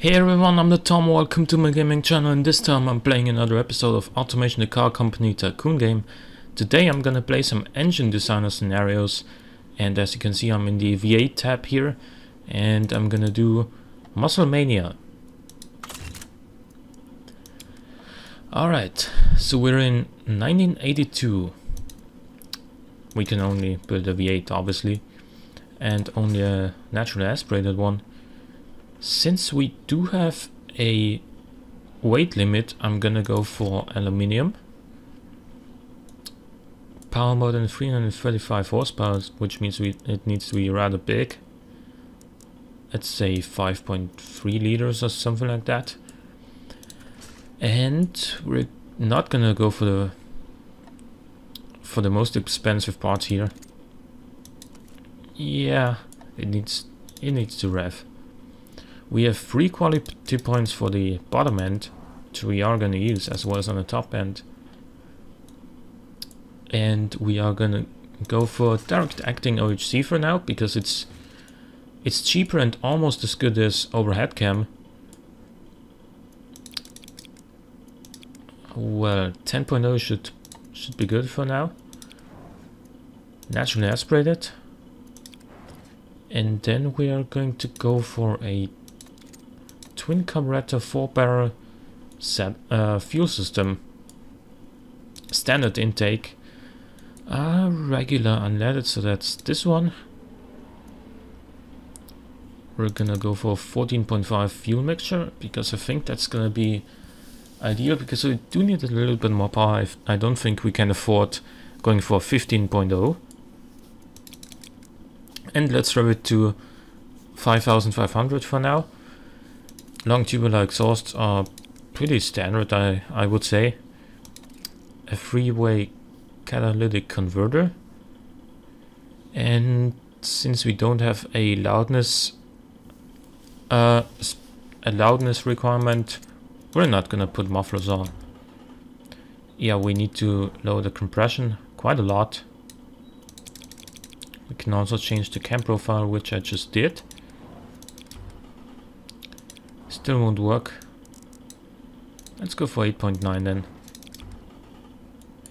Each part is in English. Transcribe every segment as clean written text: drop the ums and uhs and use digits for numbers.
Hey everyone, I'm the Tom, welcome to my gaming channel, and this time I'm playing another episode of Automation the Car Company Tycoon game. Today I'm gonna play some engine designer scenarios, and as you can see I'm in the V8 tab here, and I'm gonna do Mania. Alright, so we're in 1982. We can only build a V8 obviously, and only a naturally aspirated one. Since we do have a weight limit, I'm gonna go for aluminium. Power more than 335 horsepower, which means it needs to be rather big. Let's say 5.3 liters or something like that. And we're not gonna go for the most expensive parts here. Yeah, it needs to rev. We have 3 quality points for the bottom end, which we are going to use, as well as on the top end. And we are going to go for direct acting OHC for now, because it's cheaper and almost as good as overhead cam. Well, 10.0 should be good for now. Naturally aspirated. And then we are going to go for a twin carburetor 4-barrel fuel system. Standard intake. Regular unleaded, so that's this one. We're gonna go for 14.5 fuel mixture, because I think that's gonna be ideal, because we do need a little bit more power. I don't think we can afford going for 15.0. And let's rev it to 5,500 for now. Long tubular exhausts are pretty standard, I would say. A 3-way catalytic converter. And since we don't have a loudness requirement, we're not gonna put mufflers on. Yeah, we need to lower the compression quite a lot. We can also change the cam profile, which I just did. Still won't work. Let's go for 8.9 then.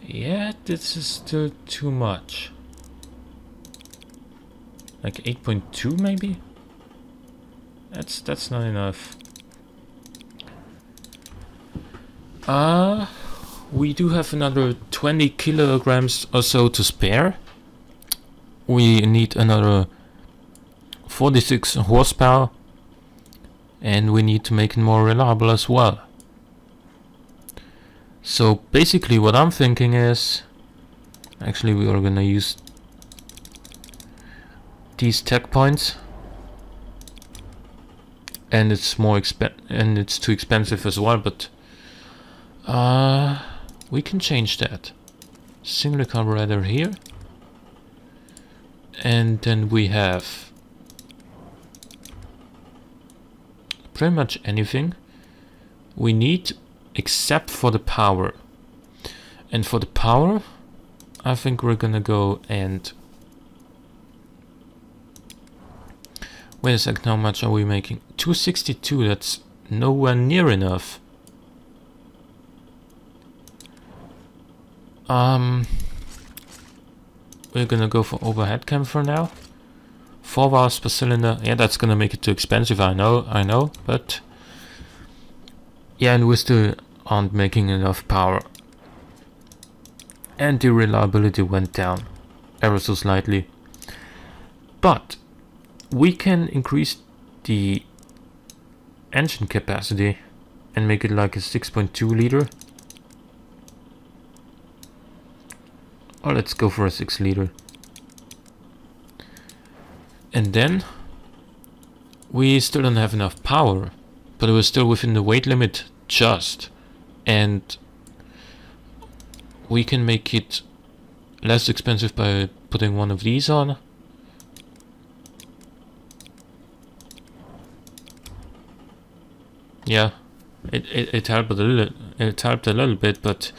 Yeah, this is still too much. Like 8.2 maybe? That's not enough. We do have another 20 kilograms or so to spare. We need another 46 horsepower. And we need to make it more reliable as well. So basically what I'm thinking is, actually we are gonna use these tech points, and it's too expensive as well, but we can change that. Single carburetor here, and then we have pretty much anything we need except for the power. And for the power, I think we're gonna go and wait a second, how much are we making? 262, that's nowhere near enough. We're gonna go for overhead cam for now. 4 valves per cylinder. Yeah, that's gonna make it too expensive, I know, but yeah, and we still aren't making enough power. And the reliability went down ever so slightly. But we can increase the engine capacity and make it like a 6.2 liter. Or let's go for a 6 liter. And then we still don't have enough power, but we're still within the weight limit just. And we can make it less expensive by putting one of these on. Yeah, it helped a little. It helped a little bit, but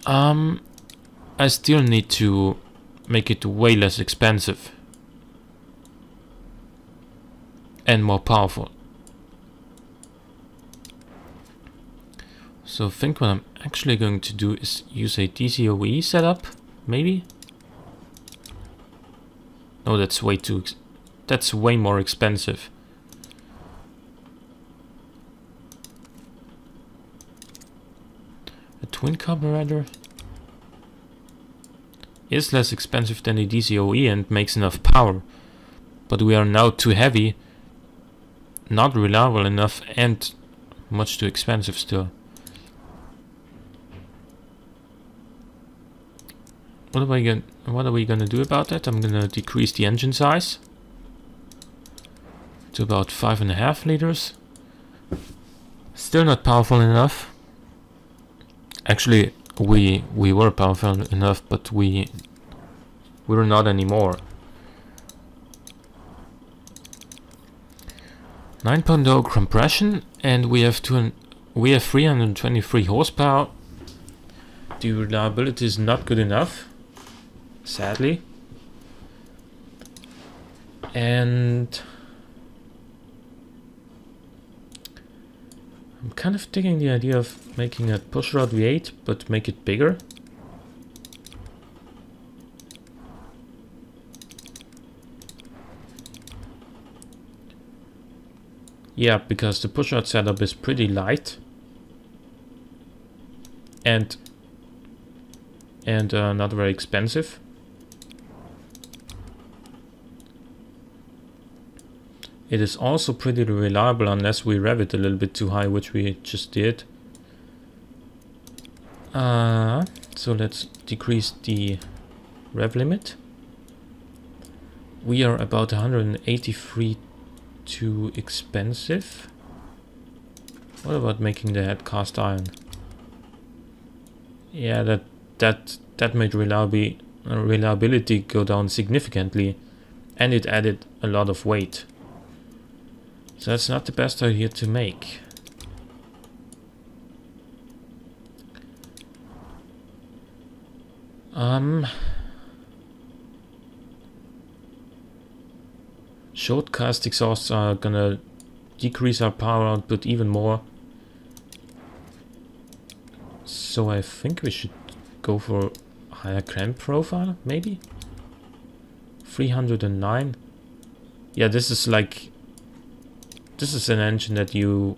I still need to make it way less expensive and more powerful. So I think what I'm actually going to do is use a DCOE setup, maybe? No, that's way too... that's way more expensive. A twin carburetor is less expensive than the DCOE and makes enough power. But we are now too heavy, not reliable enough, and much too expensive still. What are we gonna do about that? I'm gonna decrease the engine size to about 5.5 liters. Still not powerful enough. Actually, we were powerful enough, but we're not anymore. 9.0 compression, and we have 323 horsepower. The reliability is not good enough, sadly. And I'm kind of digging the idea of making a pushrod V8, but make it bigger. Yeah, because the pushrod setup is pretty light and not very expensive. It is also pretty reliable unless we rev it a little bit too high, which we just did. So let's decrease the rev limit. We are about 183 too expensive. What about making the head cast iron? Yeah, that made reliability go down significantly, and it added a lot of weight. So that's not the best idea to make. Short cast exhausts are gonna decrease our power output even more. So I think we should go for higher crank profile, maybe? 309. Yeah, this is an engine that you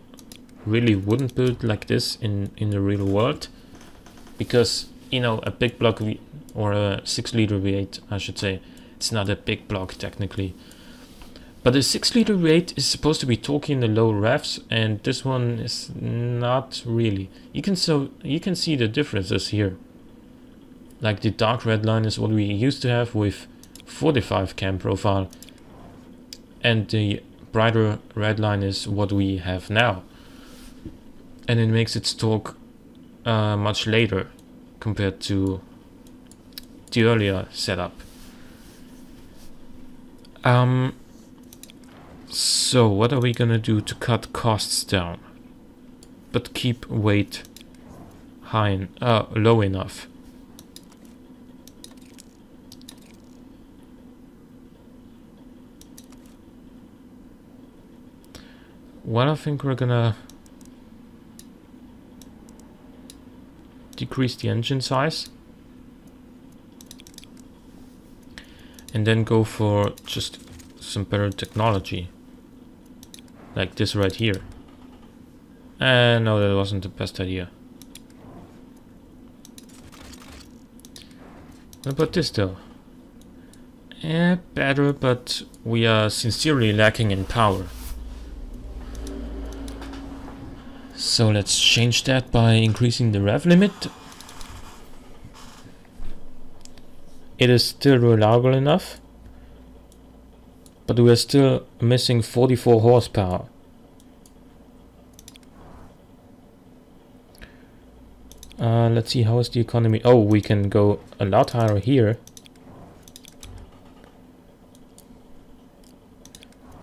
really wouldn't build like this in the real world, because, you know, a big block or a 6-liter V8, I should say, it's not a big block technically, but a 6-liter V8 is supposed to be torquey in the low revs, and this one is not really. You can see the differences here. Like the dark red line is what we used to have with 45 cam profile, and the brighter red line is what we have now, and it makes its torque much later compared to the earlier setup. So what are we gonna do to cut costs down but keep weight high low enough? Well, I think we're gonna decrease the engine size and then go for just some better technology, like this right here. No, that wasn't the best idea. What about this though? Better, but we are sincerely lacking in power. So let's change that by increasing the rev limit. It is still reliable enough, but we are still missing 44 horsepower. Let's see, how is the economy? Oh, we can go a lot higher here.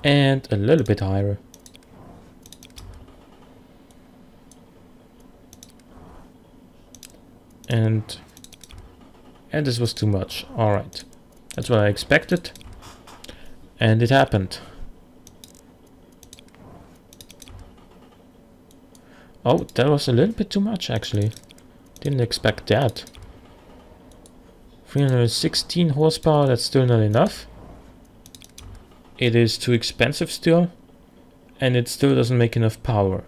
And a little bit higher. And this was too much. Alright, that's what I expected, and it happened. Oh, that was a little bit too much actually. Didn't expect that. 316 horsepower, that's still not enough. It is too expensive still. And it still doesn't make enough power.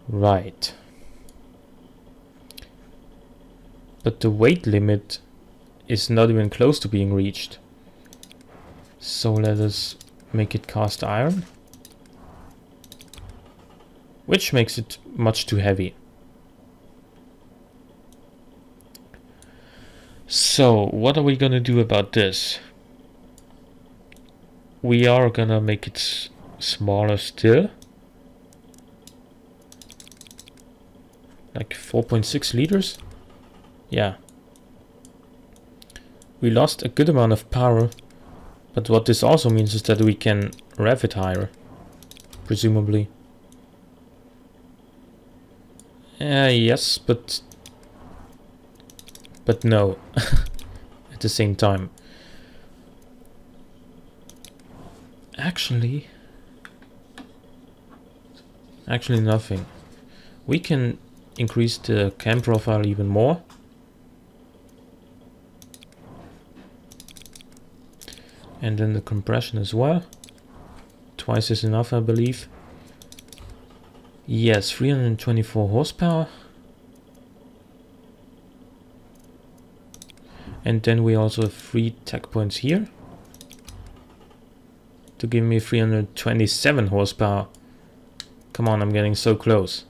Right. But the weight limit is not even close to being reached. So let us make it cast iron. Which makes it much too heavy. So what are we gonna do about this? We are gonna make it smaller still. Like 4.6 liters? Yeah. We lost a good amount of power, but what this also means is that we can rev it higher, presumably. Yes, but no, at the same time. Actually nothing. We can increase the cam profile even more. And then the compression as well. Twice is enough, I believe. Yes, 324 horsepower. And then we also have 3 tech points here. To give me 327 horsepower. Come on, I'm getting so close.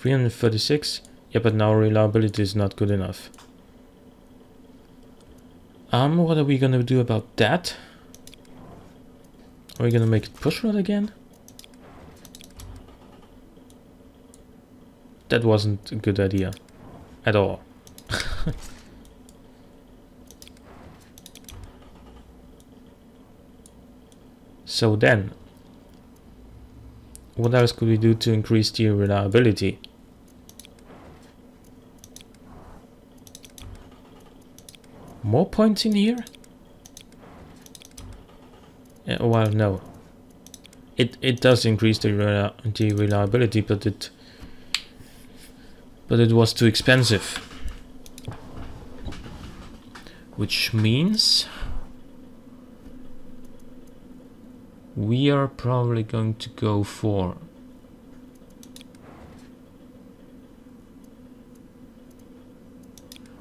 $336. Yeah, but now reliability is not good enough. What are we gonna do about that? Are we gonna make it push rod again? That wasn't a good idea at all. So then, what else could we do to increase the reliability? More points in here? Well, no. It does increase the reliability, but it was too expensive. Which means we are probably going to go for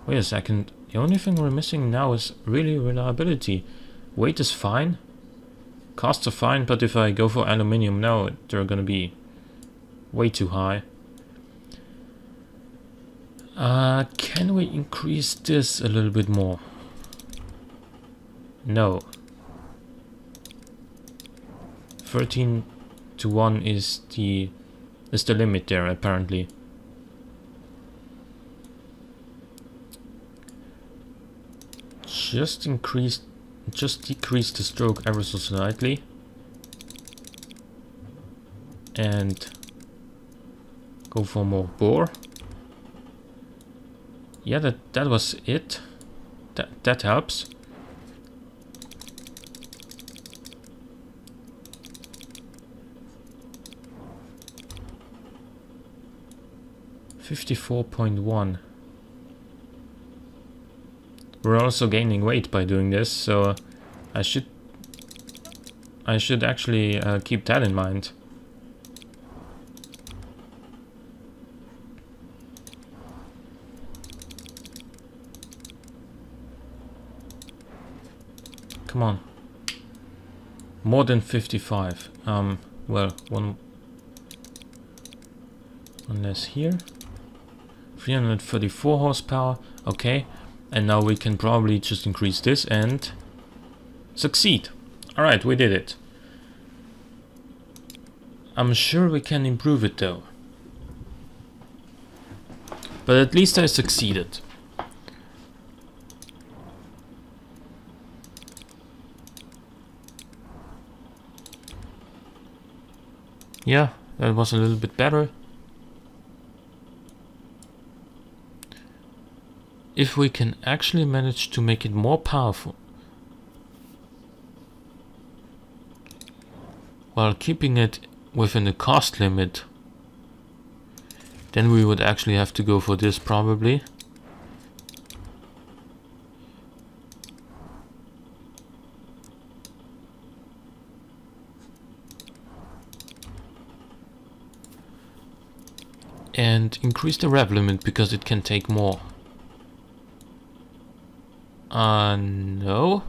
wait a second. The only thing we're missing now is really reliability. Weight is fine. Costs are fine, but if I go for aluminium now, they're gonna be way too high. Can we increase this a little bit more? No. 13 to 1 is the limit there, apparently. Just decrease the stroke ever so slightly. And go for more bore. Yeah, that was it. That helps. $54.1. We're also gaining weight by doing this, so I should actually keep that in mind. Come on. More than 55. Well, one less here. 334 horsepower. Okay. And now we can probably just increase this and succeed. Alright, we did it. I'm sure we can improve it though. But at least I succeeded. Yeah, that was a little bit better. If we can actually manage to make it more powerful. while keeping it within the cost limit, then we would actually have to go for this probably. And increase the rev limit because it can take more. No.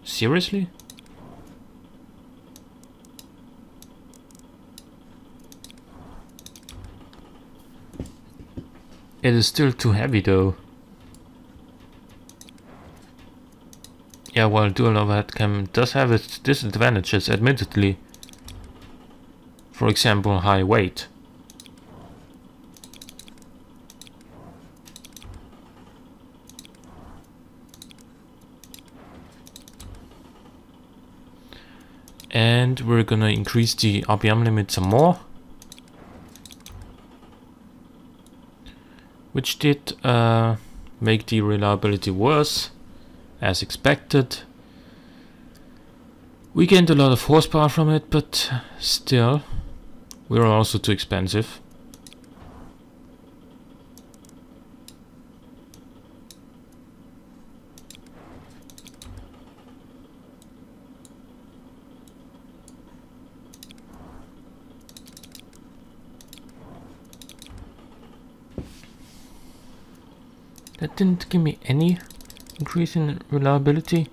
Seriously? It is still too heavy though. Yeah, well, dual overhead cam does have its disadvantages, admittedly. For example, high weight. And we're gonna increase the RPM limit some more. Which did make the reliability worse, as expected. We gained a lot of horsepower from it, but still, we were also too expensive. That didn't give me any increase in reliability.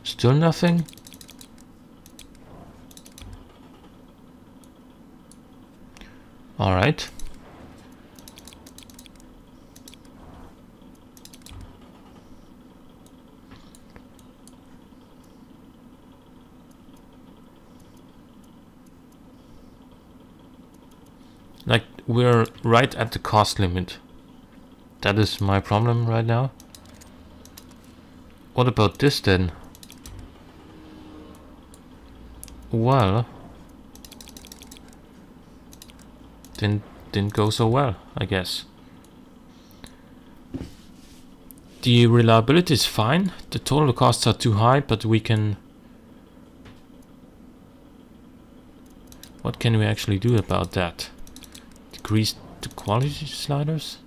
Still nothing. All right. Like, we're right at the cost limit. That is my problem right now. What about this then? Well, didn't go so well, I guess. The reliability is fine. The total costs are too high, but we can... What can we actually do about that? Decrease the quality sliders?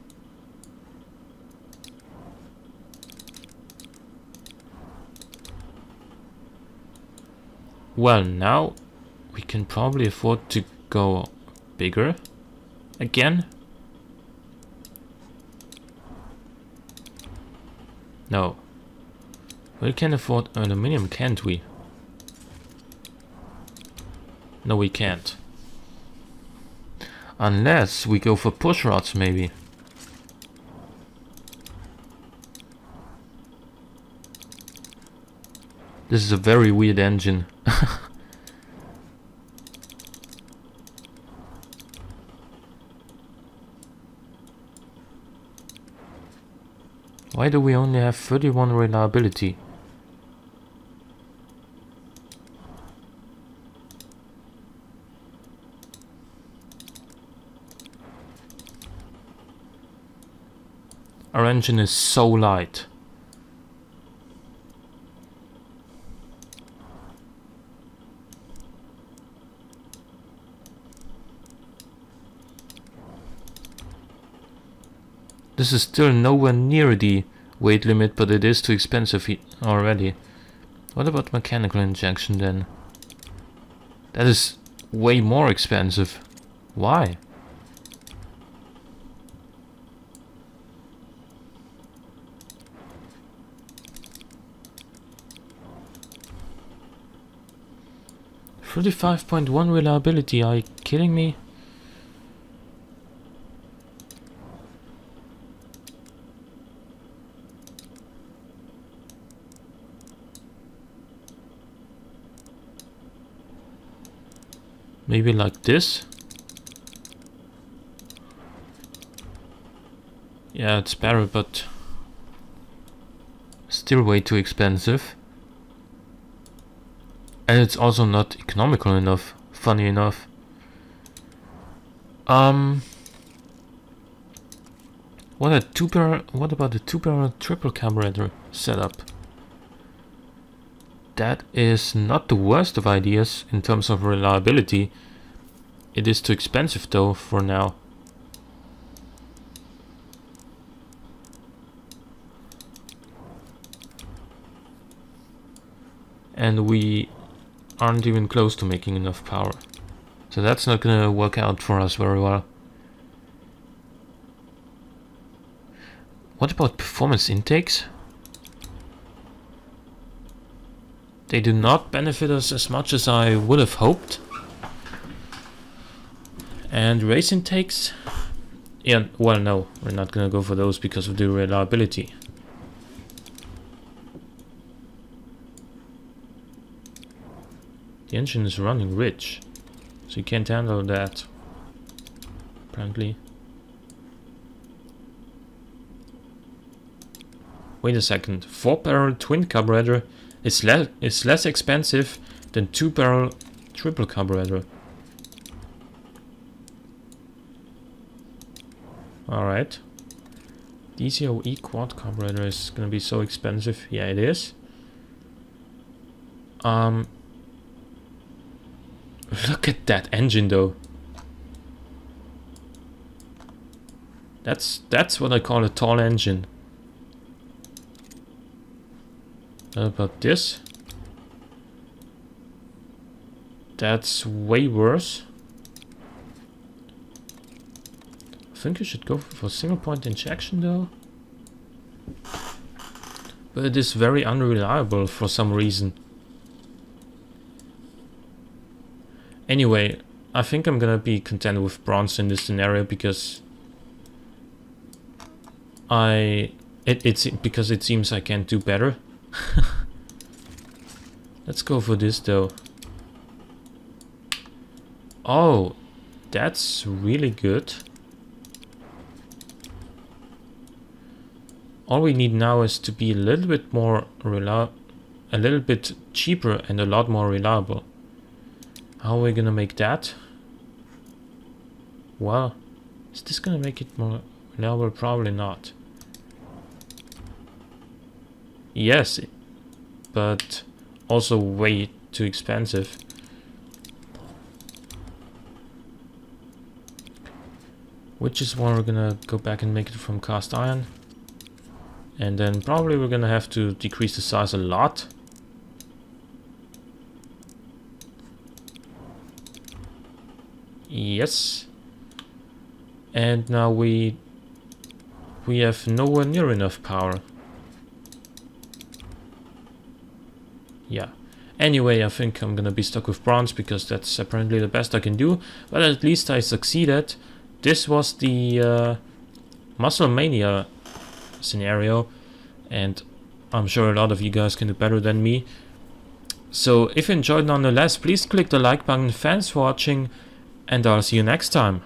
Well, now we can probably afford to go bigger again. No. We can afford aluminum, can't we? No, we can't. Unless we go for push rods, maybe. This is a very weird engine. Why do we only have 31 reliability? Our engine is so light. This is still nowhere near the weight limit, but it is too expensive already. What about mechanical injection then? That is way more expensive. Why? $35.1 reliability, are you kidding me? Maybe like this? Yeah, it's better, but still way too expensive. And it's also not economical enough, funny enough. What about the two-barrel triple carburetor setup? that is not the worst of ideas in terms of reliability. It is too expensive though for now. And we aren't even close to making enough power. So that's not gonna work out for us very well. What about performance intakes? They do not benefit us as much as I would have hoped. And race intakes? Yeah, well, no, we're not gonna go for those because of the reliability. The engine is running rich, so you can't handle that, apparently. Wait a second, 4-barrel twin carburetor is less expensive than 2-barrel triple carburetor. Alright. DCOE quad carburetor is gonna be so expensive. Yeah, it is. Look at that engine though. That's what I call a tall engine. How about this? That's way worse. I think you should go for single point injection though. But it is very unreliable for some reason. Anyway, I think I'm gonna be content with bronze in this scenario because because it seems I can't do better. Let's go for this though. Oh, that's really good. All we need now is to be a little bit more a little bit cheaper and a lot more reliable. How are we gonna make that? Well, is this gonna make it more reliable? Probably not. Yes, but also way too expensive. Which is why we're gonna go back and make it from cast iron. And then probably we're gonna have to decrease the size a lot. Yes. And now we have nowhere near enough power. Yeah. Anyway, I think I'm gonna be stuck with bronze because that's apparently the best I can do. But at least I succeeded. This was the Muscle Mania scenario, and I'm sure a lot of you guys can do better than me. So if you enjoyed nonetheless, please click the like button. Thanks for watching, and I'll see you next time.